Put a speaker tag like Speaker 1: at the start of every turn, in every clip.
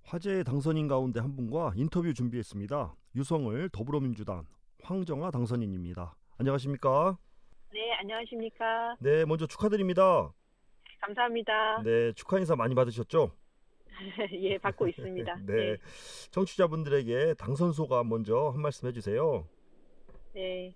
Speaker 1: 화제의 당선인 가운데 한 분과 인터뷰 준비했습니다. 유성을 더불어민주당 황정아 당선인입니다. 안녕하십니까?
Speaker 2: 네, 안녕하십니까?
Speaker 1: 네, 먼저 축하드립니다.
Speaker 2: 감사합니다.
Speaker 1: 네, 축하 인사 많이 받으셨죠?
Speaker 2: 예, 받고 있습니다.
Speaker 1: 네,
Speaker 2: 네,
Speaker 1: 청취자분들에게 당선 소감 먼저 한 말씀 해주세요.
Speaker 2: 네.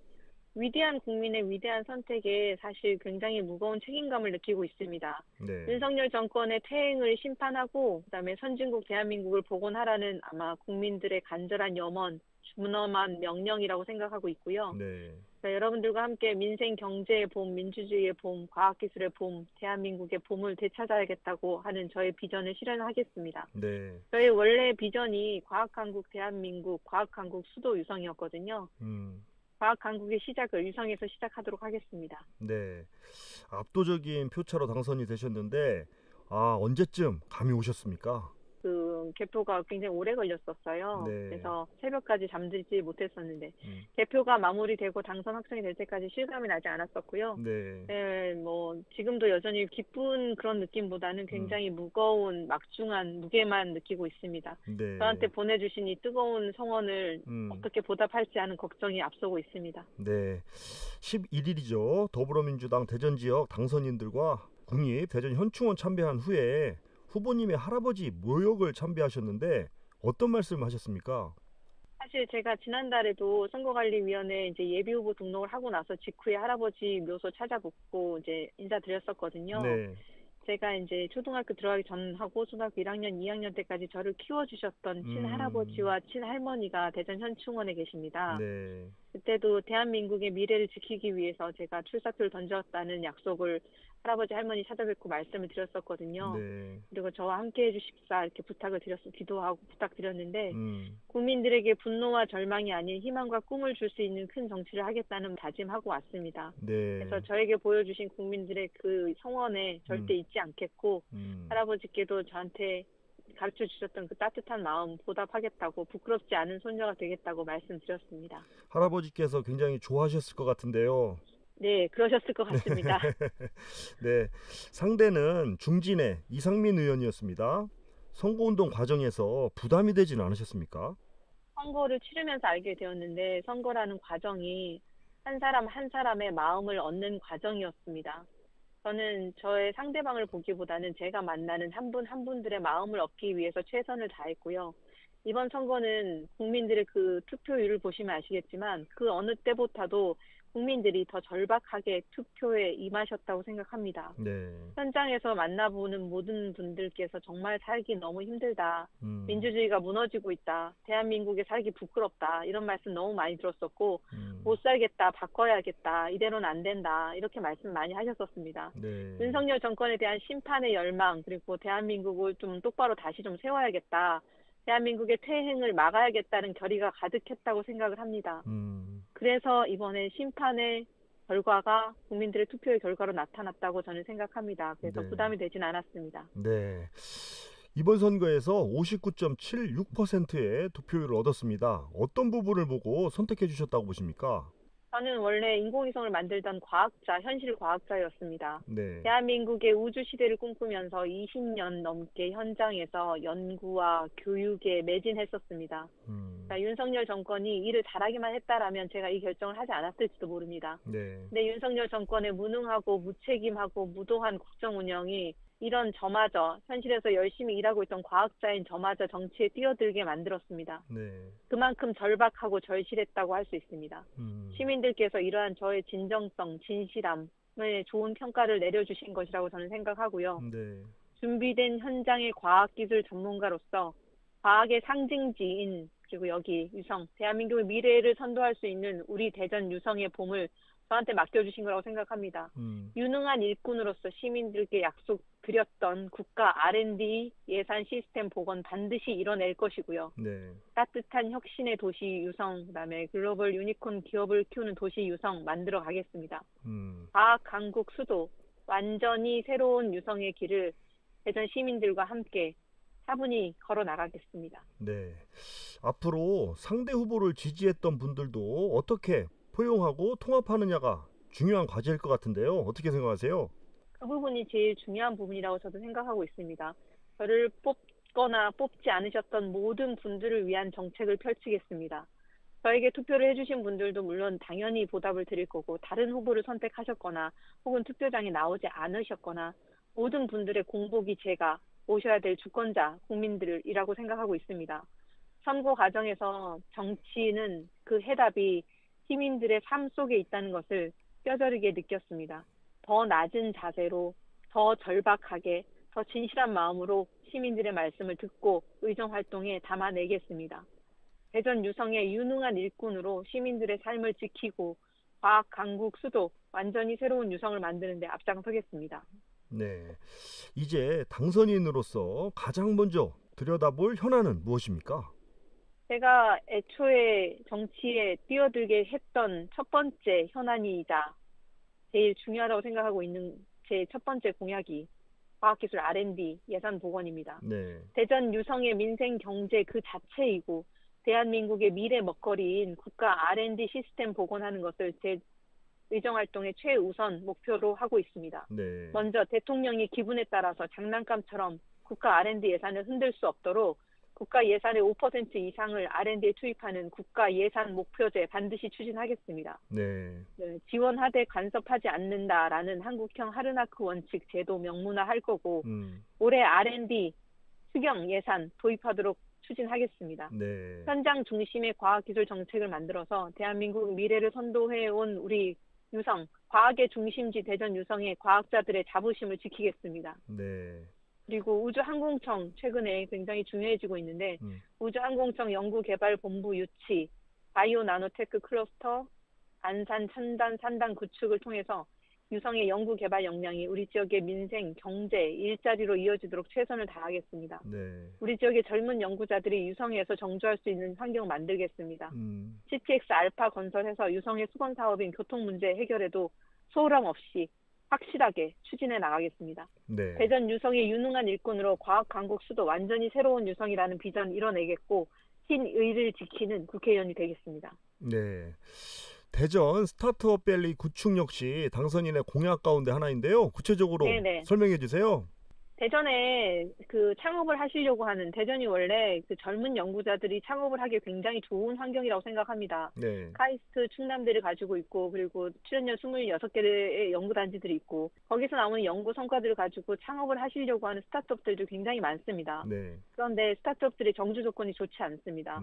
Speaker 2: 위대한 국민의 위대한 선택에 사실 굉장히 무거운 책임감을 느끼고 있습니다.
Speaker 1: 네,
Speaker 2: 윤석열 정권의 퇴행을 심판하고 그다음에 선진국 대한민국을 복원하라는 아마 국민들의 간절한 염원, 준엄한 명령이라고 생각하고 있고요.
Speaker 1: 네,
Speaker 2: 여러분들과 함께 민생 경제의 봄, 민주주의의 봄, 과학기술의 봄, 대한민국의 봄을 되찾아야겠다고 하는 저의 비전을 실현하겠습니다.
Speaker 1: 네,
Speaker 2: 저희 원래 비전이 과학강국 대한민국, 과학강국 수도 유성이었거든요. 과학강국의 시작을 유성에서 시작하도록 하겠습니다.
Speaker 1: 네. 압도적인 표차로 당선이 되셨는데, 언제쯤 감이 오셨습니까?
Speaker 2: 개표가 굉장히 오래 걸렸었어요.
Speaker 1: 네,
Speaker 2: 그래서 새벽까지 잠들지 못했었는데
Speaker 1: 음,
Speaker 2: 개표가 마무리되고 당선 확정이 될 때까지 실감이 나지 않았었고요.
Speaker 1: 네,
Speaker 2: 네, 지금도 여전히 기쁜 그런 느낌보다는 굉장히 무거운 막중한 무게만 느끼고 있습니다.
Speaker 1: 네,
Speaker 2: 저한테 보내주신 이 뜨거운 성원을
Speaker 1: 음,
Speaker 2: 어떻게 보답할지 하는 걱정이 앞서고 있습니다.
Speaker 1: 네. 11일이죠. 더불어민주당 대전 지역 당선인들과 국립 대전 현충원 참배한 후에 후보님의 할아버지 묘역을 참배하셨는데 어떤 말씀을 하셨습니까?
Speaker 2: 사실 제가 지난달에도 선거관리위원회 이제 예비후보 등록을 하고 나서 직후에 할아버지 묘소 찾아뵙고 이제 인사드렸었거든요.
Speaker 1: 네,
Speaker 2: 제가 이제 초등학교 들어가기 전하고 초등학교 1학년, 2학년 때까지 저를 키워주셨던
Speaker 1: 음,
Speaker 2: 친할아버지와 친할머니가 대전 현충원에 계십니다.
Speaker 1: 네,
Speaker 2: 그때도 대한민국의 미래를 지키기 위해서 제가 출사표를 던졌다는 약속을 할아버지 할머니 찾아뵙고 말씀을 드렸었거든요.
Speaker 1: 네,
Speaker 2: 그리고 저와 함께 해주십사 이렇게 기도하고 부탁드렸는데
Speaker 1: 음,
Speaker 2: 국민들에게 분노와 절망이 아닌 희망과 꿈을 줄 수 있는 큰 정치를 하겠다는 다짐하고 왔습니다. 그래서
Speaker 1: 네,
Speaker 2: 저에게 보여주신 국민들의 그 성원에 절대
Speaker 1: 음,
Speaker 2: 잊지 않겠고
Speaker 1: 음.
Speaker 2: 할아버지께도 저한테 가르쳐 주셨던 그 따뜻한 마음 보답하겠다고 부끄럽지 않은 손녀가 되겠다고 말씀드렸습니다.
Speaker 1: 할아버지께서 굉장히 좋아하셨을 것 같은데요.
Speaker 2: 네, 그러셨을 것 같습니다.
Speaker 1: 네, 상대는 중진의 이상민 의원이었습니다. 선거운동 과정에서 부담이 되지는 않으셨습니까?
Speaker 2: 선거를 치르면서 알게 되었는데 선거라는 과정이 한 사람 한 사람의 마음을 얻는 과정이었습니다. 저는 저의 상대방을 보기보다는 제가 만나는 한 분 한 분들의 마음을 얻기 위해서 최선을 다했고요. 이번 선거는 국민들의 그 투표율을 보시면 아시겠지만 그 어느 때보다도 국민들이 더 절박하게 투표에 임하셨다고 생각합니다.
Speaker 1: 네,
Speaker 2: 현장에서 만나보는 모든 분들께서 정말 살기 너무 힘들다.
Speaker 1: 음,
Speaker 2: 민주주의가 무너지고 있다. 대한민국에 살기 부끄럽다. 이런 말씀 너무 많이 들었었고
Speaker 1: 음,
Speaker 2: 못 살겠다. 바꿔야겠다. 이대로는 안 된다. 이렇게 말씀 많이 하셨었습니다.
Speaker 1: 네,
Speaker 2: 윤석열 정권에 대한 심판의 열망 그리고 대한민국을 좀 똑바로 다시 좀 세워야겠다. 대한민국의 퇴행을 막아야겠다는 결의가 가득했다고 생각을 합니다.
Speaker 1: 음,
Speaker 2: 그래서 이번에 심판의 결과가 국민들의 투표의 결과로 나타났다고 저는 생각합니다. 그래서
Speaker 1: 네,
Speaker 2: 부담이 되진 않았습니다.
Speaker 1: 네. 이번 선거에서 59.76%의 투표율을 얻었습니다. 어떤 부분을 보고 선택해 주셨다고 보십니까?
Speaker 2: 저는 원래 인공위성을 만들던 과학자, 현실 과학자였습니다.
Speaker 1: 네,
Speaker 2: 대한민국의 우주 시대를 꿈꾸면서 20년 넘게 현장에서 연구와 교육에 매진했었습니다.
Speaker 1: 음,
Speaker 2: 그러니까 윤석열 정권이 일을 잘하기만 했다라면 제가 이 결정을 하지 않았을지도 모릅니다.
Speaker 1: 네,
Speaker 2: 근데 윤석열 정권의 무능하고 무책임하고 무도한 국정 운영이 이런 저마저 현실에서 열심히 일하고 있던 과학자인 저마저 정치에 뛰어들게 만들었습니다.
Speaker 1: 네,
Speaker 2: 그만큼 절박하고 절실했다고 할 수 있습니다.
Speaker 1: 음,
Speaker 2: 시민들께서 이러한 저의 진정성, 진실함에 좋은 평가를 내려주신 것이라고 저는 생각하고요.
Speaker 1: 네,
Speaker 2: 준비된 현장의 과학기술 전문가로서 과학의 상징지인 그리고 여기 유성, 대한민국의 미래를 선도할 수 있는 우리 대전 유성의 봄을 저한테 맡겨주신 거라고 생각합니다.
Speaker 1: 음,
Speaker 2: 유능한 일꾼으로서 시민들께 약속드렸던 국가 R&D 예산 시스템 복원 반드시 이뤄낼 것이고요.
Speaker 1: 네,
Speaker 2: 따뜻한 혁신의 도시 유성, 그다음에 글로벌 유니콘 기업을 키우는 도시 유성 만들어 가겠습니다.
Speaker 1: 음,
Speaker 2: 과학 강국 수도, 완전히 새로운 유성의 길을 대전 시민들과 함께 차분히 걸어 나가겠습니다.
Speaker 1: 네. 앞으로 상대 후보를 지지했던 분들도 어떻게 포용하고 통합하느냐가 중요한 과제일 것 같은데요. 어떻게 생각하세요?
Speaker 2: 그 부분이 제일 중요한 부분이라고 저도 생각하고 있습니다. 저를 뽑거나 뽑지 않으셨던 모든 분들을 위한 정책을 펼치겠습니다. 저에게 투표를 해주신 분들도 물론 당연히 보답을 드릴 거고, 다른 후보를 선택하셨거나 혹은 투표장에 나오지 않으셨거나 모든 분들의 공복이 제가 모셔야 될 주권자 국민들이라고 생각하고 있습니다. 선거 과정에서 정치는 그 해답이 시민들의 삶 속에 있다는 것을 뼈저리게 느꼈습니다. 더 낮은 자세로, 더 절박하게, 더 진실한 마음으로 시민들의 말씀을 듣고 의정활동에 담아내겠습니다. 대전 유성의 유능한 일꾼으로 시민들의 삶을 지키고 과학, 강국, 수도, 완전히 새로운 유성을 만드는 데 앞장서겠습니다.
Speaker 1: 네. 이제 당선인으로서 가장 먼저 들여다볼 현안은 무엇입니까?
Speaker 2: 제가 애초에 정치에 뛰어들게 했던 첫 번째 현안이자 제일 중요하다고 생각하고 있는 제 첫 번째 공약이 과학기술 R&D 예산 복원입니다.
Speaker 1: 네.
Speaker 2: 대전 유성의 민생 경제 그 자체이고 대한민국의 미래 먹거리인 국가 R&D 시스템 복원하는 것을 제 의정활동의 최우선 목표로 하고 있습니다.
Speaker 1: 네.
Speaker 2: 먼저 대통령이 기분에 따라서 장난감처럼 국가 R&D 예산을 흔들 수 없도록 국가 예산의 5% 이상을 R&D에 투입하는 국가 예산 목표제 반드시 추진하겠습니다.
Speaker 1: 네.
Speaker 2: 네, 지원하되 간섭하지 않는다라는 한국형 하르나크 원칙 제도 명문화할 거고 올해 R&D 수경 예산 도입하도록 추진하겠습니다.
Speaker 1: 네.
Speaker 2: 현장 중심의 과학기술 정책을 만들어서 대한민국 미래를 선도해온 우리 유성, 과학의 중심지 대전 유성의 과학자들의 자부심을 지키겠습니다.
Speaker 1: 네.
Speaker 2: 그리고 우주항공청 최근에 굉장히 중요해지고 있는데 우주항공청 연구개발본부 유치, 바이오 나노테크 클러스터, 안산 첨단 산단 구축을 통해서 유성의 연구개발 역량이 우리 지역의 민생, 경제, 일자리로 이어지도록 최선을 다하겠습니다.
Speaker 1: 네.
Speaker 2: 우리 지역의 젊은 연구자들이 유성에서 정주할 수 있는 환경을 만들겠습니다. CTX 알파 건설해서 유성의 수건 사업인 교통 문제 해결에도 소홀함 없이 확실하게 추진해 나가겠습니다.
Speaker 1: 네.
Speaker 2: 대전 유성의 유능한 일꾼으로 과학 강국 수도 완전히 새로운 유성이라는 비전을 이뤄내겠고 신의를 지키는 국회의원이 되겠습니다.
Speaker 1: 네. 대전 스타트업 밸리 구축 역시 당선인의 공약 가운데 하나인데요. 구체적으로
Speaker 2: 네네.
Speaker 1: 설명해 주세요.
Speaker 2: 대전에 그 창업을 하시려고 하는 대전이 원래 그 젊은 연구자들이 창업을 하기 굉장히 좋은 환경이라고 생각합니다.
Speaker 1: 네.
Speaker 2: 카이스트 충남대를 가지고 있고 그리고 출연료 26개의 연구단지들이 있고 거기서 나오는 연구 성과들을 가지고 창업을 하시려고 하는 스타트업들도 굉장히 많습니다.
Speaker 1: 네.
Speaker 2: 그런데 스타트업들의 정주 조건이 좋지 않습니다.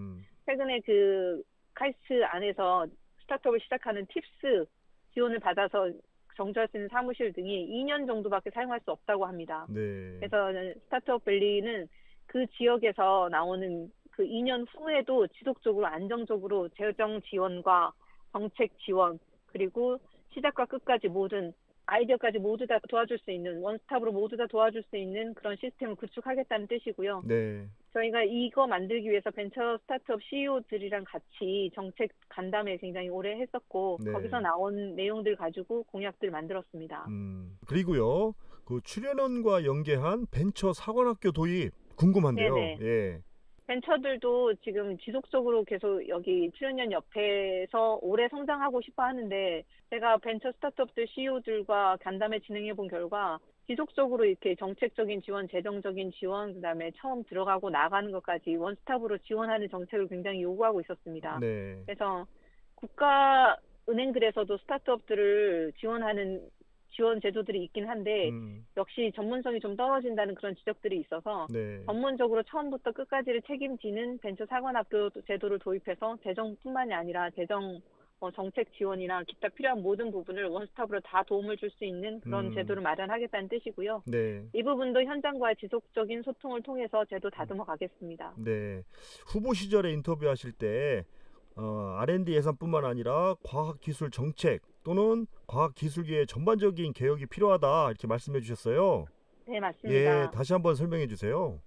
Speaker 2: 최근에 그 카이스트 안에서 스타트업을 시작하는 팁스 지원을 받아서 정주할 수 있는 사무실 등이 2년 정도밖에 사용할 수 없다고 합니다.
Speaker 1: 네.
Speaker 2: 그래서 스타트업 밸리는 그 지역에서 나오는 그 2년 후에도 지속적으로 안정적으로 재정 지원과 정책 지원 그리고 시작과 끝까지 모든 아이디어까지 모두 다 도와줄 수 있는 원스톱으로 모두 다 도와줄 수 있는 그런 시스템을 구축하겠다는 뜻이고요.
Speaker 1: 네.
Speaker 2: 저희가 이거 만들기 위해서 벤처 스타트업 CEO들이랑 같이 정책 간담회 굉장히 오래 했었고
Speaker 1: 네.
Speaker 2: 거기서 나온 내용들 가지고 공약들 만들었습니다.
Speaker 1: 그리고요. 그 출연원과 연계한 벤처 사관학교 도입 궁금한데요.
Speaker 2: 네네.
Speaker 1: 예.
Speaker 2: 벤처들도 지금 지속적으로 계속 여기 출연연 옆에서 오래 성장하고 싶어 하는데 제가 벤처 스타트업들 CEO들과 간담회 진행해 본 결과 지속적으로 이렇게 정책적인 지원, 재정적인 지원, 그다음에 처음 들어가고 나가는 것까지 원스톱으로 지원하는 정책을 굉장히 요구하고 있었습니다.
Speaker 1: 네.
Speaker 2: 그래서 국가은행들에서도 스타트업들을 지원하는 지원 제도들이 있긴 한데 역시 전문성이 좀 떨어진다는 그런 지적들이 있어서
Speaker 1: 네.
Speaker 2: 전문적으로 처음부터 끝까지를 책임지는 벤처 사관학교 제도를 도입해서 재정뿐만이 아니라 재정 정책 지원이나 기타 필요한 모든 부분을 원스톱으로 다 도움을 줄 수 있는 그런 제도를 마련하겠다는 뜻이고요.
Speaker 1: 네.
Speaker 2: 이 부분도 현장과의 지속적인 소통을 통해서 제도 다듬어 가겠습니다.
Speaker 1: 네. 후보 시절에 인터뷰하실 때 R&D 예산뿐만 아니라 과학기술 정책 또는 과학기술계의 전반적인 개혁이 필요하다 이렇게 말씀해 주셨어요.
Speaker 2: 네, 맞습니다.
Speaker 1: 예, 다시 한번 설명해 주세요.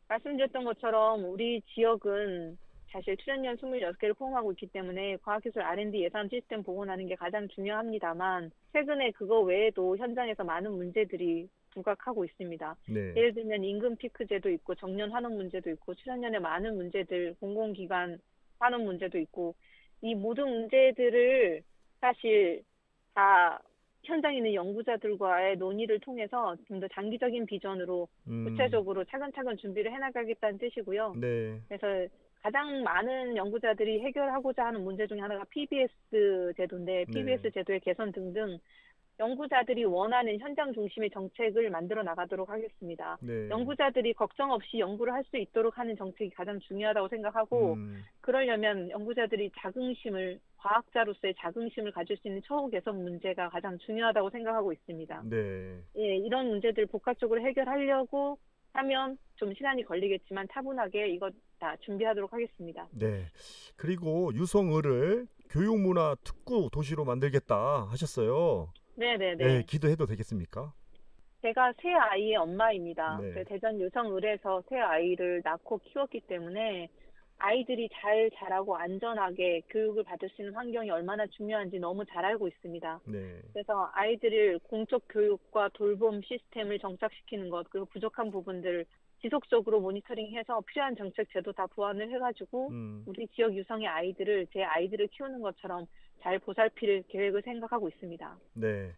Speaker 2: 말씀드렸던 것처럼 우리 지역은 사실 출연연 26개를 포함하고 있기 때문에 과학기술 R&D 예산 시스템 복원하는 게 가장 중요합니다만 최근에 그거 외에도 현장에서 많은 문제들이 부각하고 있습니다.
Speaker 1: 네.
Speaker 2: 예를 들면 임금 피크제도 있고 정년 환원 문제도 있고 출연연의 많은 문제들, 공공기관 환원 문제도 있고 이 모든 문제들을 사실 다 현장에 있는 연구자들과의 논의를 통해서 좀 더 장기적인 비전으로 구체적으로 차근차근 준비를 해나가겠다는 뜻이고요.
Speaker 1: 네.
Speaker 2: 그래서 가장 많은 연구자들이 해결하고자 하는 문제 중에 하나가 PBS 제도인데
Speaker 1: 네.
Speaker 2: PBS 제도의 개선 등등 연구자들이 원하는 현장 중심의 정책을 만들어 나가도록 하겠습니다.
Speaker 1: 네.
Speaker 2: 연구자들이 걱정 없이 연구를 할 수 있도록 하는 정책이 가장 중요하다고 생각하고 그러려면 연구자들이 과학자로서의 자긍심을 가질 수 있는 처우 개선 문제가 가장 중요하다고 생각하고 있습니다.
Speaker 1: 네.
Speaker 2: 예, 이런 문제들 복합적으로 해결하려고 하면 좀 시간이 걸리겠지만 차분하게 이거 다 준비하도록 하겠습니다.
Speaker 1: 네. 그리고 유성을을 교육문화 특구 도시로 만들겠다 하셨어요.
Speaker 2: 네네네.
Speaker 1: 네, 기도해도 되겠습니까?
Speaker 2: 제가 세 아이의 엄마입니다.
Speaker 1: 네.
Speaker 2: 대전 유성을에서 세 아이를 낳고 키웠기 때문에 아이들이 잘 자라고 안전하게 교육을 받을 수 있는 환경이 얼마나 중요한지 너무 잘 알고 있습니다.
Speaker 1: 네.
Speaker 2: 그래서 아이들을 공적 교육과 돌봄 시스템을 정착시키는 것, 그리고 부족한 부분들을 지속적으로 모니터링해서 필요한 정책 제도 다 보완을 해가지고 우리 지역 유성의 아이들을 제 아이들을 키우는 것처럼 잘 보살필 계획을 생각하고 있습니다.
Speaker 1: 네.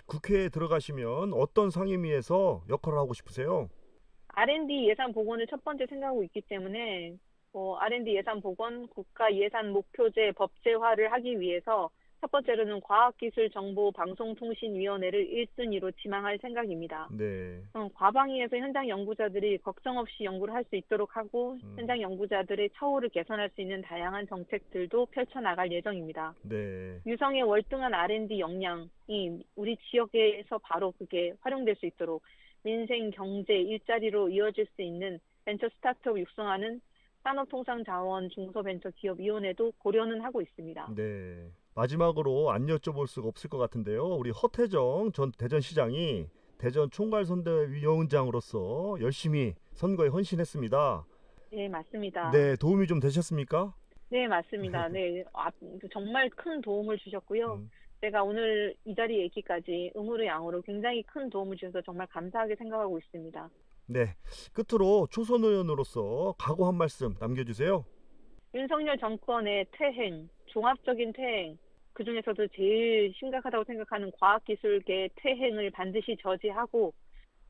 Speaker 1: 국회에 들어가시면 어떤 상임위에서 역할을 하고 싶으세요?
Speaker 2: R&D 예산 복원을 첫 번째 생각하고 있기 때문에 R&D 예산 복원, 국가 예산 목표제 법제화를 하기 위해서 첫 번째로는 과학기술정보방송통신위원회를 1순위로 지망할 생각입니다.
Speaker 1: 네.
Speaker 2: 과방위에서 현장 연구자들이 걱정 없이 연구를 할 수 있도록 하고 현장 연구자들의 처우를 개선할 수 있는 다양한 정책들도 펼쳐나갈 예정입니다.
Speaker 1: 네.
Speaker 2: 유성의 월등한 R&D 역량이 우리 지역에서 바로 그게 활용될 수 있도록 민생, 경제, 일자리로 이어질 수 있는 벤처 스타트업 육성하는 산업통상자원 중소벤처기업위원회도 고려는 하고 있습니다.
Speaker 1: 네. 마지막으로 안 여쭤볼 수가 없을 것 같은데요. 우리 허태정 전 대전시장이 대전 총괄선대위원장으로서 열심히 선거에 헌신했습니다.
Speaker 2: 네, 맞습니다.
Speaker 1: 네, 도움이 좀 되셨습니까?
Speaker 2: 네, 맞습니다. 네, 정말 큰 도움을 주셨고요. 제가 오늘 이 자리에 있기까지 음으로 양으로 굉장히 큰 도움을 주셔서 정말 감사하게 생각하고 있습니다.
Speaker 1: 네, 끝으로 초선 의원으로서 각오 한 말씀 남겨주세요.
Speaker 2: 윤석열 정권의 퇴행, 종합적인 퇴행, 그중에서도 제일 심각하다고 생각하는 과학기술계의 퇴행을 반드시 저지하고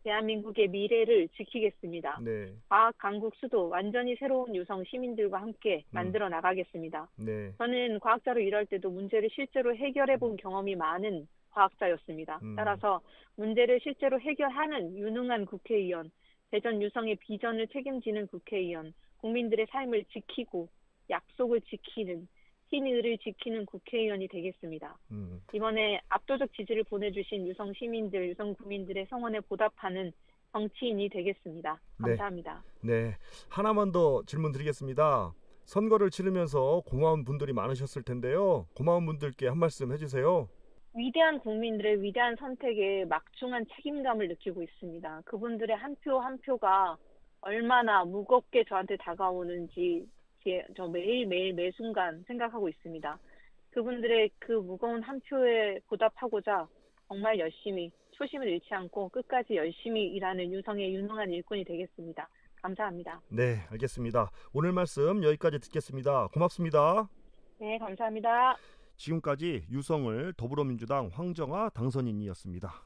Speaker 2: 대한민국의 미래를 지키겠습니다.
Speaker 1: 네.
Speaker 2: 과학 강국 수도 완전히 새로운 유성 시민들과 함께 만들어 나가겠습니다.
Speaker 1: 네.
Speaker 2: 저는 과학자로 일할 때도 문제를 실제로 해결해 본 경험이 많은 과학자였습니다. 따라서 문제를 실제로 해결하는 유능한 국회의원, 대전 유성의 비전을 책임지는 국회의원, 국민들의 삶을 지키고 약속을 지키는 신의를 지키는 국회의원이 되겠습니다. 이번에 압도적 지지를 보내주신 유성 시민들, 유성 구민들의 성원에 보답하는 정치인이 되겠습니다. 감사합니다.
Speaker 1: 네, 하나만 더 질문 드리겠습니다. 선거를 치르면서 고마운 분들이 많으셨을 텐데요. 고마운 분들께 한 말씀 해주세요.
Speaker 2: 위대한 국민들의 위대한 선택에 막중한 책임감을 느끼고 있습니다. 그분들의 한 표 한 표가 얼마나 무겁게 저한테 다가오는지 저 매일매일 매순간 생각하고 있습니다. 그분들의 그 무거운 한 표에 보답하고자 정말 열심히 초심을 잃지 않고 끝까지 열심히 일하는 유성의 유능한 일꾼이 되겠습니다. 감사합니다.
Speaker 1: 네, 알겠습니다. 오늘 말씀 여기까지 듣겠습니다. 고맙습니다.
Speaker 2: 네, 감사합니다.
Speaker 1: 지금까지 유성을 더불어민주당 황정아 당선인이었습니다.